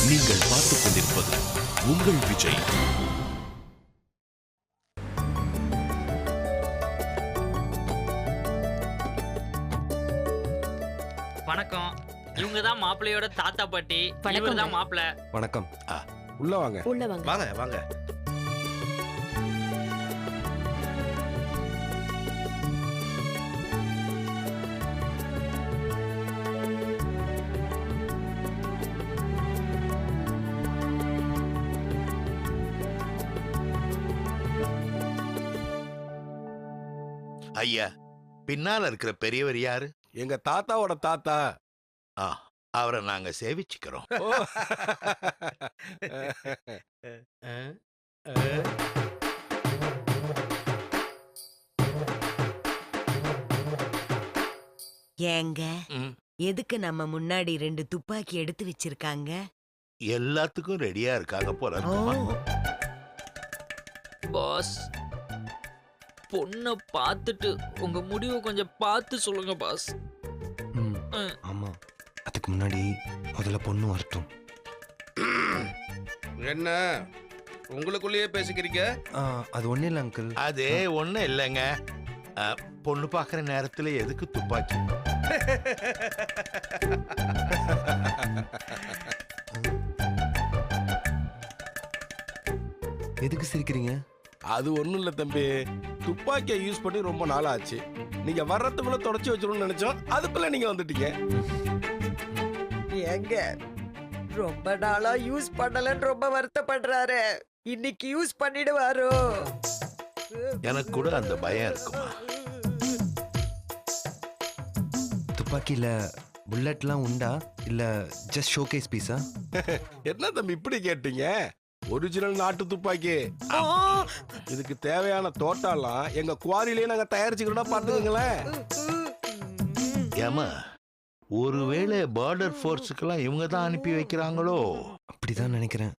நீங்கள் பார்த்துக் கொண்டிருப்பது உங்கள் விஜய். வணக்கம். இவங்க தான் மாப்பிள்ளையோட தாத்தா பாட்டி. இவங்க தான் மாப்பிள்ளை. வணக்கம். உள்ள வாங்க. உள்ள வாங்க. வாங்க வாங்க. ஐயா, பின்னால இருக்கிற பெரியவர் யாரு? எங்க தாத்தாவோட தாத்தா. அவரை நாங்க சேவிச்சுக்கிறோம். ஏங்க எதுக்கு நம்ம முன்னாடி 2 துப்பாக்கி எடுத்து வச்சிருக்காங்க? எல்லாத்துக்கும் ரெடியா இருக்காங்க போல. பாஸ், பொண்ணை பார்த்துட்டு உங்க முடிவை கொஞ்சம் பார்த்து சொல்லுங்க பாஸ். ஆமா, அதுக்கு முன்னாடி முதல்ல பொண்ணு வரட்டும். என்ன உங்களுக்குள்ளேயே பேசிக்கிறீங்க? அது ஒண்ணு இல்ல அங்கிள். அது ஒண்ணும் இல்லைங்க. பொண்ணு பாக்குற நேரத்துல எதுக்கு துப்பாக்கி? எதுக்கு சிரிக்கிறீங்க? அது ஒண்ணும் இல்ல தம்பி, துப்பாக்கியை யூஸ் பண்ணி ரொம்ப நாள் ஆச்சு. நீங்க வர்றதுக்குள்ள தொடச்சி வச்சிடணும்னு நினைச்சோம், அதுக்குள்ள நீங்க வந்துட்டீங்க. ஏங்க ரொம்ப நாளா யூஸ் பண்ணலன்னு ரொம்ப வருத்தப்படுறாரு. இன்னைக்கு யூஸ் பண்ணிடுவாரோ? எனக்கு கூட அந்த பயம் இருக்குமா? துப்பாக்கியில புல்லட்லாம் உண்டா இல்ல ஜஸ்ட் ஷோகேஸ் பீஸா? என்ன தம்பி இப்படி கேட்டீங்க? ஒரிஜினல் நாட்டு துப்பாக்கி. இதுக்கு தேவையான தோட்டாலாம் எங்க குவாரிலேயே நாங்க தயாரிச்சுக்கிறோம், பாத்துக்கங்களேன். ஏமா, ஒருவேளை பார்டர் போர்ஸுக்கெல்லாம் இவங்க தான் அனுப்பி வைக்கிறாங்களோ? அப்படிதான் நினைக்கிறேன்.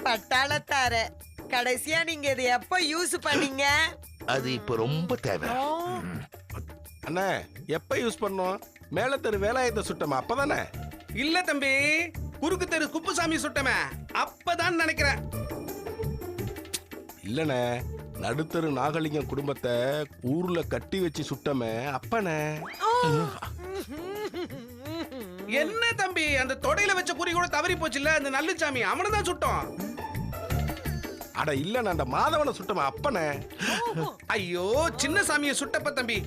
பட்டாளத்தார கடைசியா நீங்க இது எப்ப யூஸ் பண்ணீங்க? அது இப்ப ரொம்ப தேவை. அண்ணா, எப்ப யூஸ் பண்ணோம்? மேல தெரு வேலாயத்தை சுட்டமா அப்பதானே? இல்ல தம்பி, குறுக்கு தெரு குப்புசாமி சுட்டமே அப்பதான் நினைக்கிறேன். இல்லண்ணே, நடுத்தரு நாகலிங்கம் குடும்பத்தை ஊர்ல கட்டி வச்சு சுட்டமே அப்பனே. என்ன தம்பி, அந்த தொடையில வச்ச குறி கூட தவறி போச்சு இல்ல, அந்த நல்லுச்சாமி அவனதான் சுட்டோம். அட இல்லண்ணே, அந்த மாதவனை சுட்டமே அப்பனே. ஐயோ, சின்ன சாமியை சுட்டப்ப தம்பி.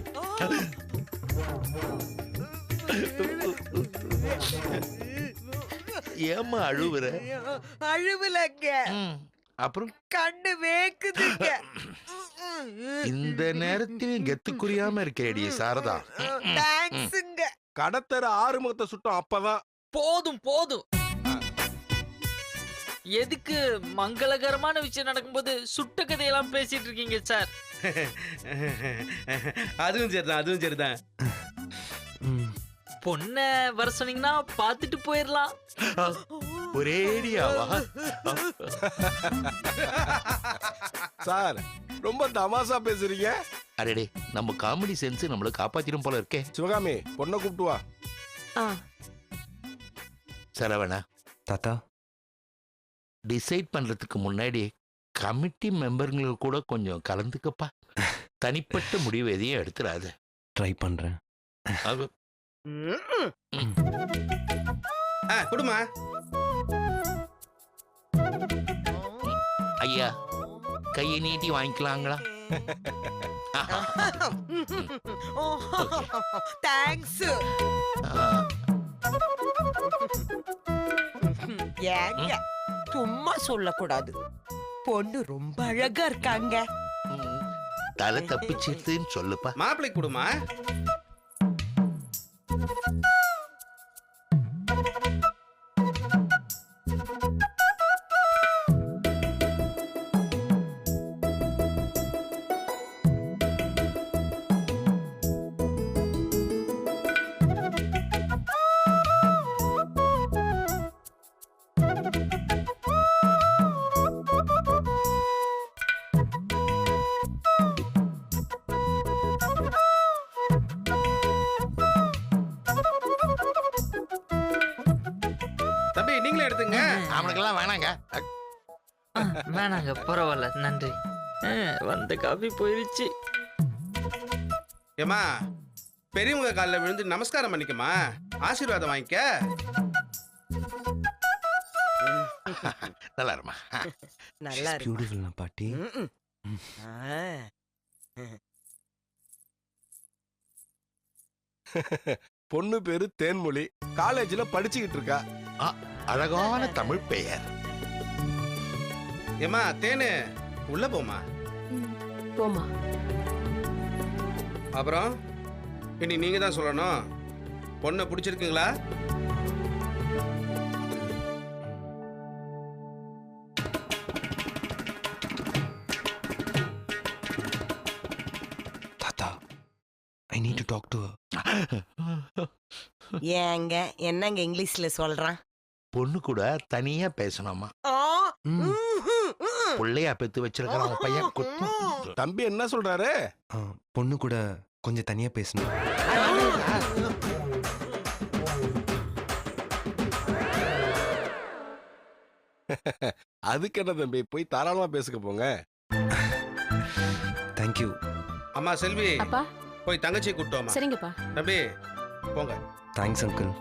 ஏமா அழுவுற? அழுவலங்க, அப்புறம் கண்ணு வேக்குதுங்க. இந்த நேரத்திலும் கெத்துக்குரியாம இருக்கேடி சாரதா. தேங்க்ஸ்ங்க. கடத்தரு ஆறுமுகத்தை சுட்டோம் அப்பதான். போதும் போதும். எதுக்கு மங்களகரமான விஷயம் நடக்கும்போது சுட்ட கதையெல்லாம் பேசிட்டு இருக்கீங்க சார்? அதுவும் சரிதான், அதுவும் சரிதான். பொண்ண வர சொன்னீங்கன்னா பார்த்துட்டு போயிடலாம். ஒரேடியாவா? சார், ரொம்ப தமாசா பேசுறீங்க. அடடே, நம்ம காமெடி சென்ஸ் நம்மள காப்பாத்திரும் போல இருக்கே. சிவகாமி, பொண்ணை கூப்பிட்டு வா. சரவணா, தாத்தா டிசைட் பண்றதுக்கு முன்னாடி கமிட்டி மெம்பருங்களுக்கு கூட கொஞ்சம் கலந்துக்கப்பா. தனிப்பட்ட முடிவு எதையும் எடுத்துறாத. ட்ரை பண்றேன். குடுமா ஐயா, கையை நீட்டி வாங்கிக்கலாங்களா? தேங்க்ஸ். ஏங்க சும்மா சொல்லக்கூடாது, பொண்ணு ரொம்ப அழகா இருக்காங்க. தலை தப்பிச்சிருதுன்னு சொல்லுப்பா. மாப்பிள்ளை குடுமா. தம்பி நீங்களே எடுத்துங்க. அவனுக்கெல்லாம் வேணாங்க. வேணாங்க, பரவாயில்ல, நன்றி. வந்த காபி போயிருச்சு. ஏமா பெரியவங்க காலில் விழுந்து நமஸ்காரம் பண்ணிக்கமா, ஆசீர்வாதம் வாங்கிக்க. நல்லா இருமா. நல்லா இருக்கு பியூட்டிஃபுல் பாட்டி. பொண்ணு பேரு தேன்மொழி, காலேஜ்ல படிச்சுக்கிட்டு இருக்கா. அழகான தமிழ் பெயர். ஏமா தேனு உள்ள போமா. போமா. அப்புறம் இனி நீங்க தான் சொல்லணும். பொண்ணை பிடிச்சிருக்குங்களா? தாத்தா, I need to talk to ஏங்க என்னங்க இங்கிலீஷ்ல சொல்றான்? பொண்ணு கூட தனியா பேசணுமா. பிள்ளையா பெத்து வச்சிருக்கான் பையன். தம்பி என்ன சொல்றாரு? பொண்ணு கூட கொஞ்சம் தனியா பேசணும். அதுக்கு என்ன தம்பி, போய் தாராளமா பேசுக்க போங்க. தேங்க்யூ. அம்மா செல்வி, அப்பா. போய் தங்கச்சியை கூப்பிட்டோமா. சரிங்கப்பா. தம்பி போங்க. Thanks uncle.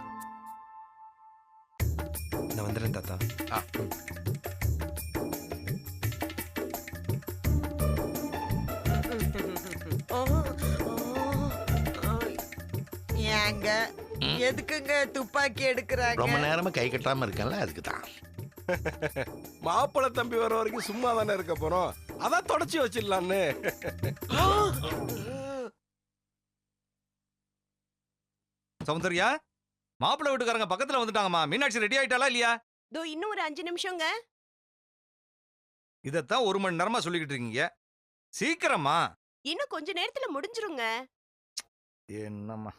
நான் வந்துடுறேன் தாத்தா. ஏங்க எதுக்குங்க துப்பாக்கி எடுக்கிறாங்க? ரொம்ப நேரமா கை கட்டாம இருக்கேன்ல, அதுக்கு தான். மாப்பிள்ளை தம்பி வர வரைக்கும் சும்மா தானே இருக்க போறோம், அதான் தொடச்சி வச்சிடலான்னு. சௌந்தர்யா, மாப்பிள்ளை வீட்டுக்காரங்க பக்கத்துல வந்துட்டாங்கம்மா. மீனாட்சி ரெடி ஆயிட்டாளா இல்லையா? தோ இன்னும் ஒரு 5 நிமிஷங்க. இதத்தான் 1 மணி நேரமா சொல்லிக்கிட்டு இருக்கீங்க. சீக்கிரமா. இன்னும் கொஞ்ச நேரத்துல முடிஞ்சிருங்க. என்னம்மா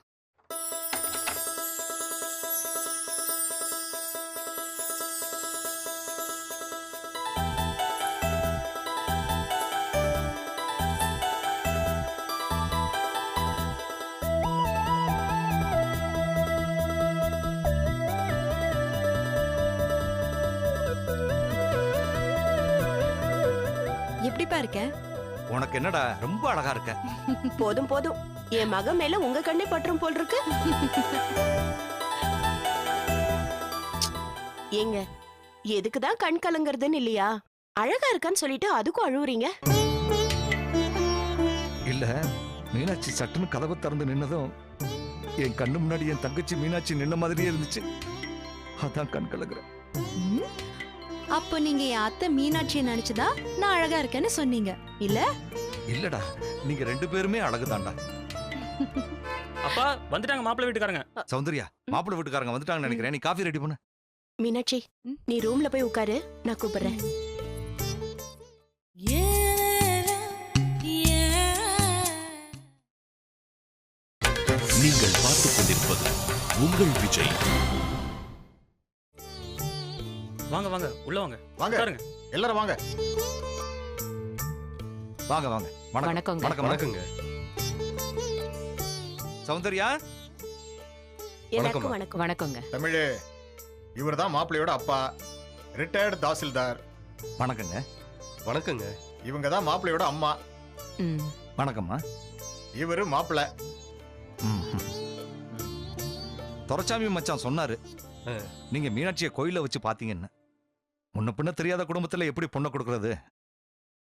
எப்படிப்பா இருக்க? உனக்கு என்னடா ரொம்ப அழகா இருக்க. போதும் போதும், என் மகன் மேல உங்க கண்ணே பற்றும் போல் இருக்கு. ஏங்க எதுக்குதான் கண் கலங்குறதுன்னு இல்லையா? அழகா இருக்கான்னு சொல்லிட்டு அதுக்கும் அழுவுறீங்க. இல்ல, மீனாட்சி சட்டுன்னு கதவை திறந்து நின்னதும் என் கண்ணு முன்னாடி என் தங்கச்சி மீனாட்சி நின்ன மாதிரியே இருந்துச்சு. அதான் கண் கலங்குறேன். அப்போ நீங்க என் அத்தை மீனாட்சியை நினைச்சுதா நான் அழகா இருக்கேன்னு சொன்னீங்க இல்ல? இல்லடா, நீங்க 2 பேருமே அழகுதான்டா. அப்பா வந்துட்டாங்க மாப்பிள்ளை வீட்டுக்காரங்க. சௌந்தர்யா, மாப்பிள்ளை வீட்டுக்காரங்க வந்துட்டாங்கன்னு நினைக்கிறேன். நீ காஃபி ரெடி பண்ணு. மீனாட்சி, நீ ரூம்ல போய் உட்காரு, நான் கூப்பிடுறேன். நீங்கள் பார்த்துக் கொண்டிருப்பது உங்கள் விஜய். வாங்க வாங்க, உள்ள வாங்க. வாங்க உட்காருங்க. எல்லாரும் வாங்க. வாங்க வாங்க. வணக்கம். வணக்கம். வணக்கங்க. சௌந்தர்யா, எல்லாருக்கும் வணக்கம். வணக்கங்க. தமிழே, இவர் தான் மாப்பிள்ளையோட அப்பா, ரிட்டையர்டு தாசில்தார். வணக்கங்க. வணக்கங்க. இவங்க தான் மாப்பிள்ளையோட அம்மா. வணக்கம்மா. இவரு மாப்பிள்ளை. துரைச்சாமி மச்சான் சொன்னாரு, நீங்க மீனாட்சியை கோயில வச்சு பாத்தீங்கன்னு. முன்ன பின்ன தெரியாத குடும்பத்துல எப்படி பொண்ணை கொடுக்கறது?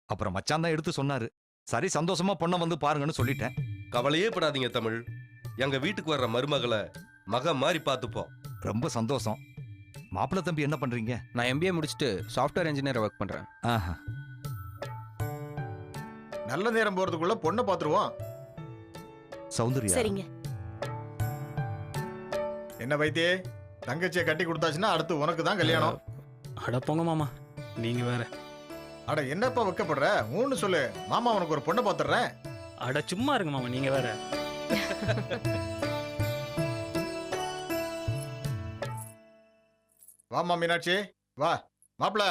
அப்புறம் மச்சான் தான் எடுத்து சொன்னாரு. சரி, சந்தோஷமா பொண்ணை வந்து பாருங்கன்னு சொல்லிட்டேன். கவலையே படாதீங்க தமிழ், எங்க வீட்டுக்கு வர்ற மருமகளை மக மாதிரி பார்த்துப்போம். ரொம்ப சந்தோஷம். மாப்பிள்ளை தம்பி என்ன பண்றீங்க? நான் MBA முடிச்சுட்டு சாஃப்ட்வேர் இன்ஜினியர் ஒர்க் பண்றேன். ஆஹா. நல்ல நேரம் போறதுக்குள்ள பொண்ணை பாத்துருவோம். சௌந்தர்யா, சரிங்க. என்ன வைத்தியே, தங்கச்சியை கட்டி கொடுத்தாச்சுன்னா அடுத்து உனக்கு தான் கல்யாணம். அட போங்க மாமா, நீங்க வேற. அட என்னப்பா வைக்கப்படுற? ஊன்னு சொல்லு, மாமா உனக்கு ஒரு பொண்ணை பாத்துறேன். அட சும்மா இருங்க மாமா, நீங்க வேற. வாமா மீனாட்சி, வா. மாப்பிள்ள,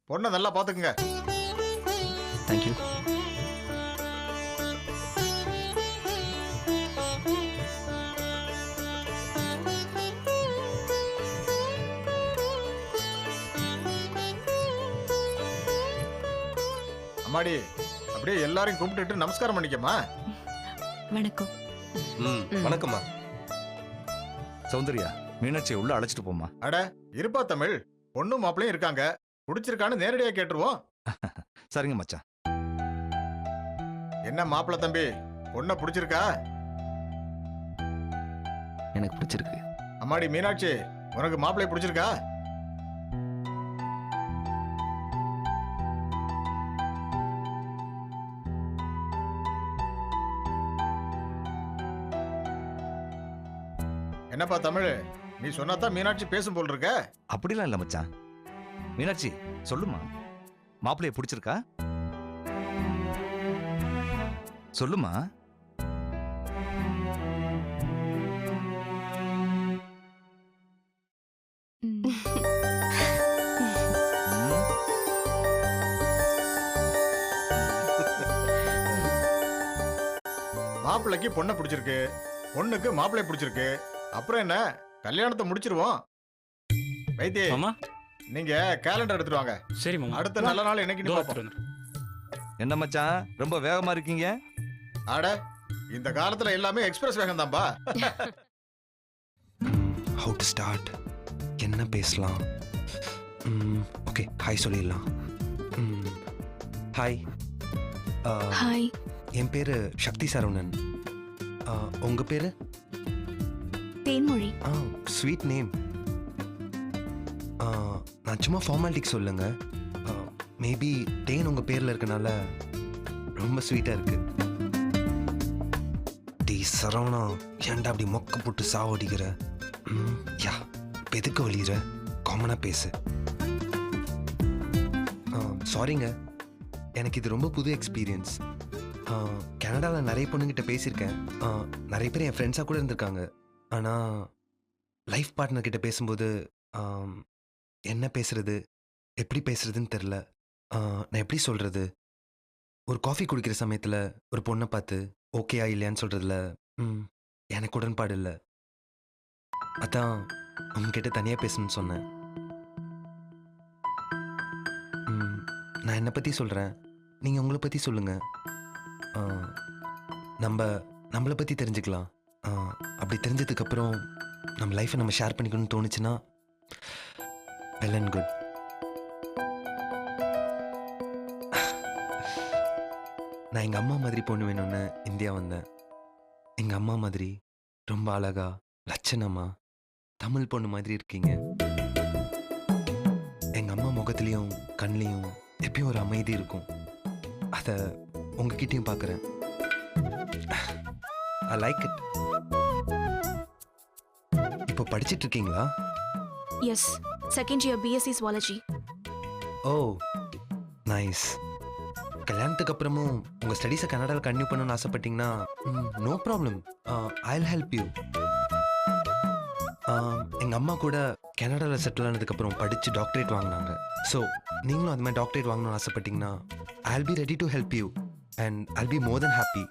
பொண்ணை நல்லா பாத்துக்குங்க. தேங்க்யூ. அம்மாடி அப்படியே எல்லாரையும் கும்பிட்டுட்டு நமஸ்காரம் பண்ணிக்கம்மா. வணக்கம். வணக்கம்மா. சௌந்தர்யா, மீனாட்சியை உள்ள அழைச்சிட்டு போமா. அட இருப்பா தமிழ், பொண்ணும் மாப்பிளையும் இருக்காங்க, பிடிச்சிருக்கான்னு நேரடியா கேட்டுருவோம். சரிங்க மச்சான். என்ன மாப்பிள தம்பி, பொண்ணை பிடிச்சிருக்கா? எனக்கு பிடிச்சிருக்கு. அம்மாடி மீனாட்சி, உனக்கு மாப்பிளை பிடிச்சிருக்கா? என்னப்பா தமிழ், நீ சொன்னாதான் மீனாட்சி பேசும் போல் இருக்க. அப்படிலாம் இல்ல மச்சான். மீனாட்சி சொல்லுமா, மாப்பிள்ளைய பிடிச்சிருக்கா? சொல்லுமா. மாப்பிள்ளைக்கு பொண்ணை பிடிச்சிருக்கு, பொண்ணுக்கு மாப்பிள்ளை பிடிச்சிருக்கு. அப்புறம் என்ன, கல்யாணத்தை முடிச்சிருவோம். வைத்திய நீங்க கேலண்டர் எடுத்துட்டு வாங்க. சரி மாமா. அடுத்த நல்ல நாள் என்னைக்கு பார்ப்போம். என்ன மச்சான் ரொம்ப வேகமா இருக்கீங்க? ஆட இந்த காலத்துல எல்லாமே எக்ஸ்பிரஸ் வேகம் தான்பா. How to start? என்ன பேசலாம்? ஓகே, ஹாய் சொல்லிடலாம். ஹாய். ஹாய். என் பேரு சக்தி சரவணன். உங்க பேரு? தேன்மொழி. Sweet name. நான் சும்மா ஃபார்மாலிட்டிக்கு சொல்லுங்க. மேபி தேன் உங்க பேர்ல இருக்கனால ரொம்ப ஸ்வீட்டா இருக்கு. டீ சரவணா, ஏன்டா அப்படி மொக்க போட்டு சாவடிக்கிற? யா, எதுக்கு வலிகிற? காமனா பேசு. சாரிங்க, எனக்கு இது ரொம்ப புது எக்ஸ்பீரியன்ஸ். கனடாவில் நிறைய பொண்ணுங்கிட்ட பேசியிருக்கேன். நிறைய பேர் என் ஃப்ரெண்ட்ஸாக கூட இருந்திருக்காங்க. ஆனால் லைஃப் பார்ட்னர் கிட்ட பேசும்போது என்ன பேசுறது, எப்படி பேசுறதுன்னு தெரில. நான் எப்படி சொல்கிறது? ஒரு காஃபி குடிக்கிற சமயத்தில் ஒரு பொண்ணை பார்த்து ஓகேயா இல்லையான்னு சொல்கிறதுல எனக்கு உடன்பாடு இல்லை. அதான் உங்ககிட்ட தனியாக பேசணும்னு சொன்னேன். நான் என்னை பற்றி சொல்கிறேன், நீங்கள் உங்களை பற்றி சொல்லுங்கள். நம்மளை பற்றி தெரிஞ்சுக்கலாம். அப்படி தெரிஞ்சதுக்கப்புறம் நம்ம லைஃப்பை நம்ம ஷேர் பண்ணிக்கணும்னு தோணுச்சுன்னா வெல் அண்ட் குட். நான் எங்கள் அம்மா மாதிரி பொண்ணு வேணும்னு இந்தியா வந்தேன். எங்கள் அம்மா மாதிரி ரொம்ப அழகா லட்சணமா தமிழ் பொண்ணு மாதிரி இருக்கீங்க. எங்கள் அம்மா முகத்துலேயும் கண்லேயும் எப்பயும் ஒரு அமைதி இருக்கும். அதை உங்ககிட்டயும் பார்க்குறேன். I like it. இப்போ படிச்சிட்டு இருக்கீங்களா? Yes, second year BSc zoology. Oh nice. கல்யாணத்துக்கு அப்புறமும் உங்கள் ஸ்டடீஸை கனடாவில் கண்டினியூ பண்ணணும்னு ஆசைப்பட்டீங்கன்னா no problem, I will help you. எங்கள் அம்மா கூட கனடாவில் செட்டில் ஆனதுக்கப்புறம் படித்து டாக்டரேட் வாங்கினாங்க. ஸோ நீங்களும் அது மாதிரி டாக்டரேட் வாங்கணும்னு ஆசைப்பட்டீங்கன்னா I will be ready to help you and I will be more then happy.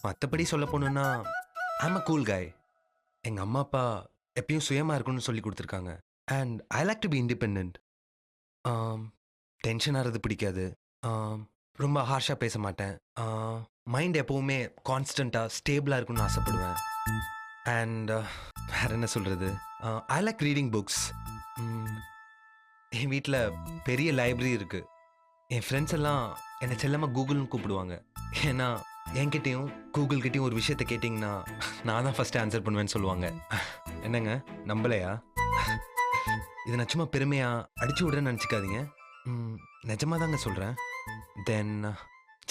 மற்றபடி சொல்ல போனோன்னா ஐ அம் அ கூல் காய். எங்கள் அம்மா அப்பா எப்பயும் சுயமாக இருக்கணும்னு சொல்லி கொடுத்துருக்காங்க. And I like to be independent. Tension ஆகிறது பிடிக்காது. ரொம்ப ஹார்ஷாக பேச மாட்டேன். மைண்ட் எப்போவுமே கான்ஸ்டண்ட்டாக ஸ்டேபிளாக இருக்குன்னு ஆசைப்படுவேன். அண்ட் வேற என்ன சொல்கிறது, ஐ லைக் ரீடிங் புக்ஸ். என் வீட்டில் பெரிய லைப்ரரி இருக்குது. என் ஃப்ரெண்ட்ஸ் எல்லாம் என்னை செல்லமாக கூகுள்னு கூப்பிடுவாங்க. ஏன்னா என்கிட்டையும் கூகுள்கிட்டையும் ஒரு விஷயத்த கேட்டிங்கன்னா நான் தான் ஃபஸ்ட்டு ஆன்சர் பண்ணுவேன்னு சொல்லுவாங்க. என்னங்க நம்பலையா? இதை நான் சும்மா பெருமையாக அடிச்சு விட்றேன்னு நினச்சிக்காதீங்க. நிஜமாக தாங்க சொல்கிறேன். தென்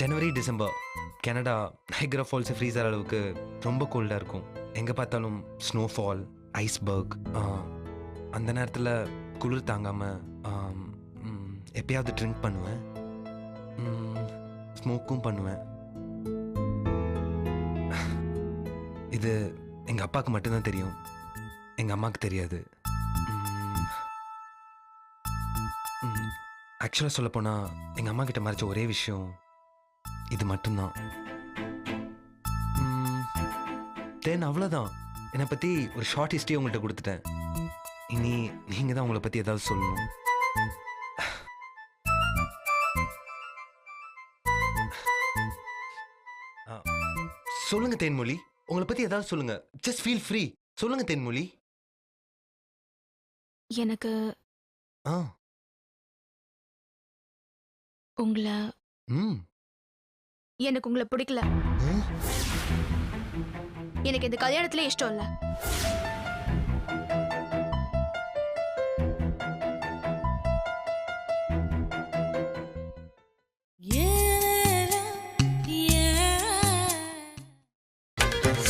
ஜனவரி டிசம்பர் கனடா நைக்ரா ஃபால்ஸை ஃப்ரீஸ் ஆகிற அளவுக்கு ரொம்ப கோல்டாக இருக்கும். எங்கே பார்த்தாலும் ஸ்னோஃபால், ஐஸ்பர்க். அந்த நேரத்தில் குளிர் தாங்காமல் எப்பயாவது ட்ரிங்க் பண்ணுவேன், ஸ்மோக்கும் பண்ணுவேன். இது எங்கள் அப்பாவுக்கு மட்டும்தான் தெரியும், எங்கள் அம்மாவுக்கு தெரியாது. ஆக்சுவலாக சொல்லப்போனால் எங்கள் அம்மா கிட்ட மறைச்ச ஒரே விஷயம் இது மட்டும்தான். தென் அவ்வளோதான். என்னை பற்றி ஒரு ஷார்ட் ஹிஸ்ட்ரி உங்கள்கிட்ட கொடுத்துட்டேன். இனி நீங்கள் தான் உங்களை பற்றி ஏதாவது சொல்லணும். சொல்லுங்க தேன்மொழி, உங்களை பத்தி ஏதாவது சொல்லுங்க. Just feel free. சொல்லுங்க தேன்மொழி. எனக்கு ஆ உங்களை ம் எனக்கு உங்களை பிடிக்கல. எனக்கு இந்த கல்யாணத்துல இஷ்டம் இல்ல.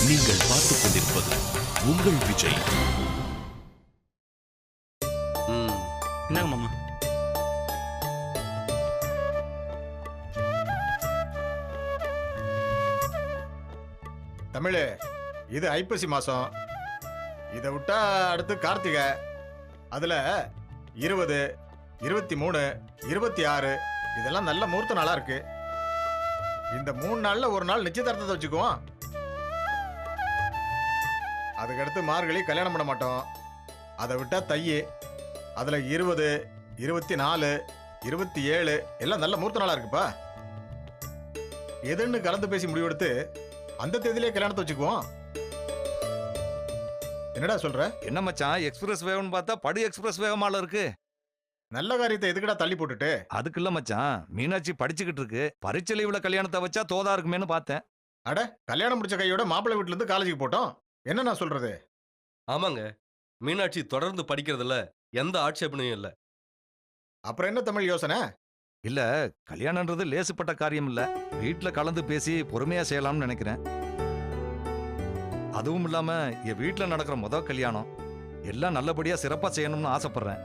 நீங்கள் பார்த்துக் கொண்டிருப்பது உங்கள் விஜய். என்னங்க மாமா? தமிழ், இது ஐப்பசி மாசம். இதை விட்டா அடுத்து கார்த்திகை. அதுல 20, 23, 26 இதெல்லாம் நல்ல முகூர்த்த நாளா இருக்கு. இந்த 3 நாள்ல ஒரு நாள் நிச்சயதார்த்தத்தை வச்சுக்குவோம். அதுக்கடுத்து மார்கழி கல்யாணம் பண்ண மாட்டோம். அதை விட்டா தையி. அதுல 20, 24, 27 எல்லாம் நல்ல முகூர்த்த நாளா இருக்குப்பா. எதுன்னு கலந்து பேசி முடிவெடுத்து அந்த தேதியிலே கல்யாணத்தை வச்சுக்குவோம். என்னடா சொல்ற? என்ன மச்சான், எக்ஸ்பிரஸ் வேகம்னு பார்த்தா படு எக்ஸ்பிரஸ் வேகமால இருக்கு. நல்ல காரியத்தை எதுக்குடா தள்ளி போட்டுட்டு? அதுக்கு இல்ல மச்சான், மீனாட்சி படிச்சுக்கிட்டு இருக்கு. பரீட்சை லீவுல கல்யாணத்தை வச்சா தோதா இருக்குமேன்னு பார்த்தேன். அட, கல்யாணம் முடிச்ச கையோட மாப்பிள்ளை வீட்டுல இருந்து காலேஜுக்கு போட்டோம். என்ன நான் சொல்றது? ஆமாங்க, மீனாட்சி தொடர்ந்து படிக்கிறதுல எந்த ஆட்சேபனையும் இல்லை. அப்புறம் என்ன தமிழ் யோசனை? இல்ல, கல்யாணம்ன்றது லேசுப்பட்ட காரியம் இல்ல. வீட்டுல கலந்து பேசி பொறுமையா செய்யலாம்னு நினைக்கிறேன். அதுவும் இல்லாம என் வீட்டுல நடக்கிற முதல் கல்யாணம். எல்லாம் நல்லபடியா சிறப்பா செய்யணும்னு ஆசைப்படுறேன்.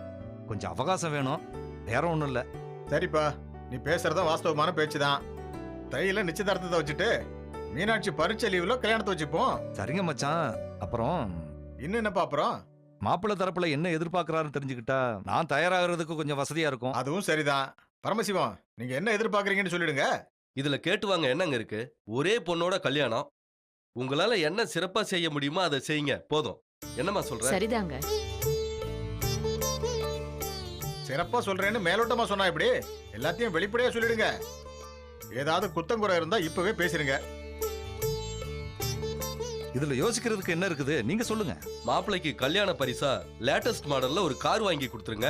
கொஞ்சம் அவகாசம் வேணும், வேற ஒண்ணும் இல்ல. சரிப்பா, நீ பேசுறதும் வாஸ்தவமான பேச்சுதான். தையில நிச்சயதார்த்தத்தை வச்சுட்டு மீனாட்சி பரீட்சை லீவுல கல்யாணத்தை வச்சுப்போம். சரிங்க மச்சான். அப்புறம் இன்னும் என்னப்பா அப்புறம்? மாப்பிள்ளை தரப்புல என்ன எதிர்பார்க்கறாருன்னு தெரிஞ்சுக்கிட்டா நான் தயாராகிறதுக்கு கொஞ்சம் வசதியா இருக்கும். அதுவும் சரிதான். பரமசிவம், நீங்க என்ன எதிர்பார்க்கறீங்கன்னு சொல்லிடுங்க. இதுல கேட்டுவாங்க என்னங்க இருக்கு? ஒரே பொண்ணோட கல்யாணம். உங்களால என்ன சிறப்பா செய்ய முடியுமோ அதை செய்யுங்க, போதும். என்னம்மா சொல்ற? சரிதாங்க. சிறப்பா சொல்றேன்னு மேலோட்டமா சொன்னா இப்படி எல்லாத்தையும் வெளிப்படையா சொல்லிடுங்க. ஏதாவது குத்தங்குறை இருந்தா இப்பவே பேசுறீங்க. இதுல யோசிக்கிறதுக்கு என்ன இருக்குது, நீங்க சொல்லுங்க. மாப்பிள்ளைக்கு கல்யாண பரிசா லேட்டஸ்ட் மாடல்ல ஒரு கார் வாங்கி கொடுத்துருங்க.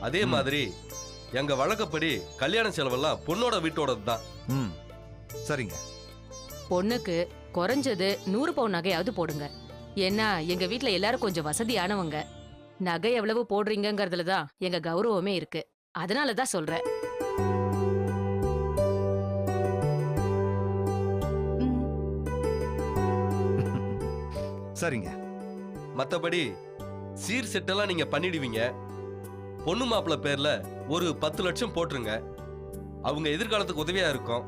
அதே மாதிரி எங்க வழக்கப்படி கல்யாண செலவெல்லாம் பொண்ணோட வீட்டோட தான். சரிங்க. பொண்ணுக்கு குறைஞ்சது 100 பவுன் நகையாவது போடுங்க. ஏன்னா எங்க வீட்ல எல்லாரும் கொஞ்சம் வசதியானவங்க. நகை எவ்வளவு போடுறீங்கங்கிறதுல தான் எங்க கௌரவமே இருக்கு. அதனால தான் சொல்றேன். சரிங்க. மத்தபடி சீர் செட்டெல்லாம் நீங்க பண்ணிடுவீங்க. பொண்ணு மாப்பிள்ளை பேர்ல ஒரு 10 லட்சம் போட்டுருங்க. அவங்க எதிர்காலத்துக்கு உதவியா இருக்கும்.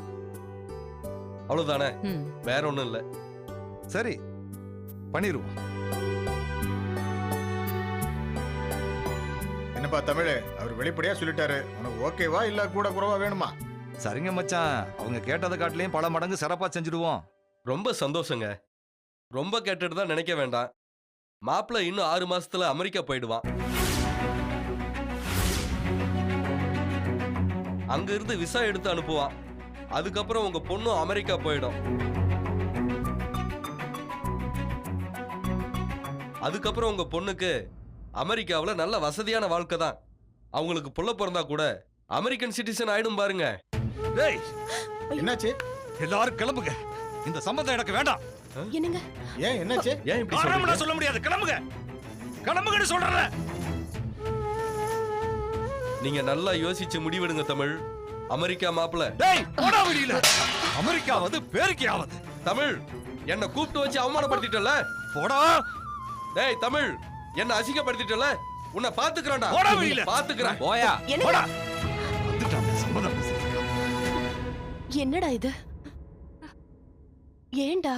அவ்வளவுதானே, வேற ஒண்ணும் இல்ல. சரி, பண்ணிடுவோம். என்னப்பா தமிழ், அவர் வெளிப்படையா சொல்லிட்டாரு. உனக்கு ஓகேவா இல்ல கூட குறைவா வேணுமா? சரிங்க மச்சான், அவங்க கேட்டதை காட்டிலையும் பல மடங்கு சிறப்பா செஞ்சுடுவோம். ரொம்ப சந்தோஷங்க. ரொம்ப கேட்டுட்டு தான் நினைக்க வேண்டாம். மாப்பிள்ளை இன்னும் 6 மாசத்துல அமெரிக்கா போயிடுவான். அங்க இருந்து விசா எடுத்து அனுப்புவான். அதுக்கப்புறம் உங்க பொண்ணும் அமெரிக்கா போயிடும். அதுக்கப்புறம் உங்க பொண்ணுக்கு அமெரிக்காவுல நல்ல வசதியான வாழ்க்கை தான். அவங்களுக்கு புள்ள பிறந்தா கூட அமெரிக்கன் சிட்டிசன் ஆயிடும் பாருங்க. டேய், என்னாச்சு? எல்லாரும் கிளம்புங்க. இந்த சம்பந்தம் எனக்கு வேண்டாம். என்னங்க? ஏன் என்னாச்சு? ஏன் இப்படி சொல்றீங்க? சொல்ல முடியாது. கிளம்புங்க. கிளம்புங்கன்னு சொல்றேன். நீங்க நல்லா யோசிச்சு முடிவெடுங்க தமிழ். அமெரிக்கா மாப்பிள்ள. டேய், போடா வெளியில. அமெரிக்காவது பேருக்கியாவது. தமிழ், என்ன கூப்பிட்டு வச்சு அவமானப்படுத்திட்டல. போடா. டேய் தமிழ், என்ன அசிங்கப்படுத்திட்டல. உன்னை பாத்துக்கறேன்டா. போடா வெளியில. பாத்துக்கறேன். போயா. போடா. வந்துட்டான் சம்பந்தம். என்னடா இது? ஏண்டா